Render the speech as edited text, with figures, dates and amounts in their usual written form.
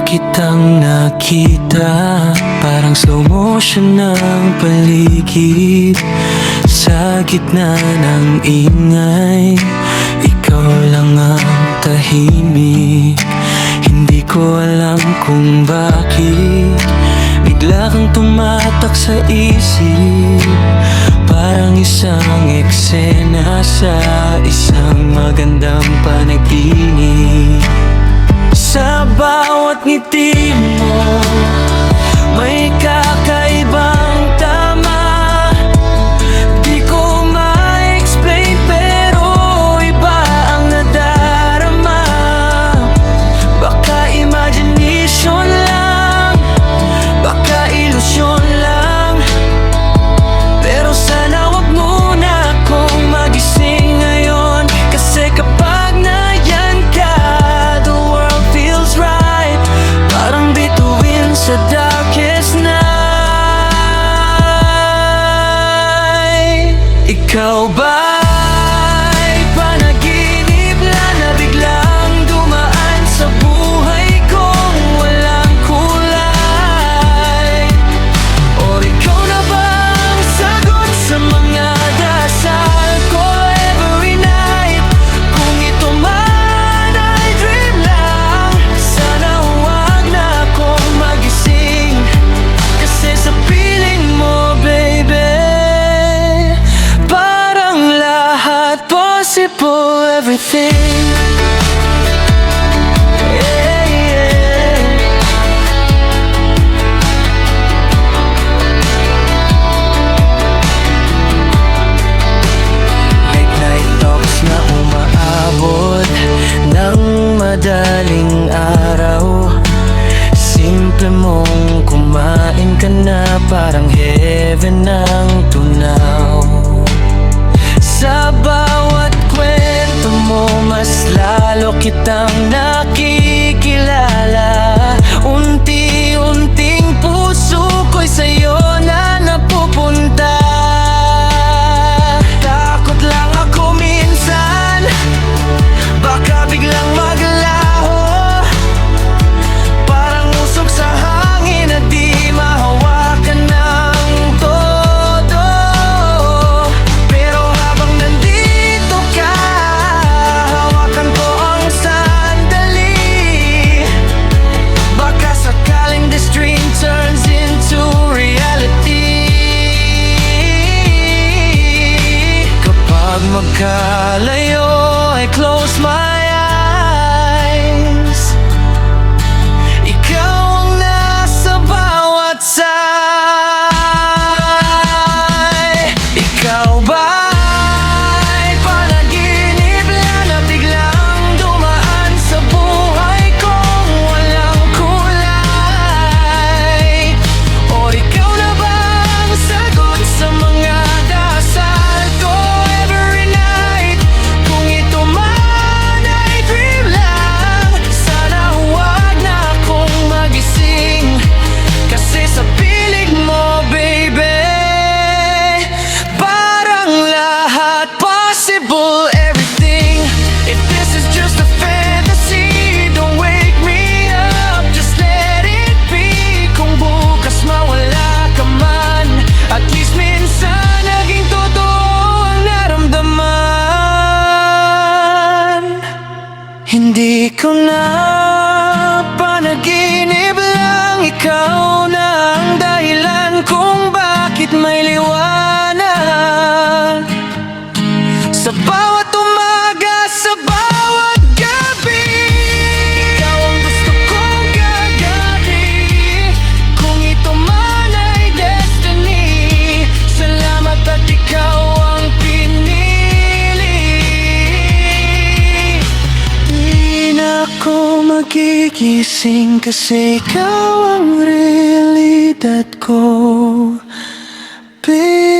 kitang nakita, parang slow motion ng paligid. Sa gitna ng ingay, ikaw lang ang tahimik. Hindi ko alam kung bakit bigla kang tumatak sa isip, parang isang eksena sa isang magandang panaginip. Sa bawat ngiti mo, may kakaibang tama. Di ko ma-explain pero iba ang nadarama. Baka imagination lang, baka ilusyon lang, pero sana wag muna akong magising ngayon. Kasi kapag nayan ka, the world feels right, parang bituin sa darkest night. Ikaw ba'y panaginip na biglang dumaan sa buhay kong walang kulay? O ikaw na bang sagot sa mga dasal ko every night? Kung ito man ay dream lang, sana huwag na akong magising. Kasi sa piling mo, baby, parang lahat possible, everything. Yeah, yeah. Late night talks na umaabot ng madaling araw. Simple mong kumain ka na, parang heaven ang tunaw. Sa bawat kwento mo, mas lalo kitang nakikilala. Unti-unting puso ko'y sa'yo na napupunta. Takot lang ako minsan, baka biglang maglaho, parang usok sa hangin na di mahawakan ng todo. Pero habang nandito ka, hawakan ko ang sandali. Baka sakaling this dream turns into reality. Kapag magkalayo, I close my eyes. Ikaw ang nasa bawat side. Ikaw ba'y panaginip na biglang dumaan sa buhay kong walang kulay? O ikaw na bang sagot sa mga dasal ko every night? Kung ito man ay dream lang, sana huwag na akong magising. Kasi sa piling mo, baby, parang lahat possible, everything. If this is just a fantasy, don't wake me up, just let it be. Kung bukas mawala ka man, at least minsan naging totoo ang naramdaman. Hindi ko na panaginip lang, ikaw na ang dahilan kung bakit may liwanag. Sa bawat umaga, sa bawat gabi, ikaw ang gusto kong gagawin. Kung ito man ay destiny, salamat at ikaw ang pinili. Di na ako magigising kasi ikaw ang realidad ko, baby.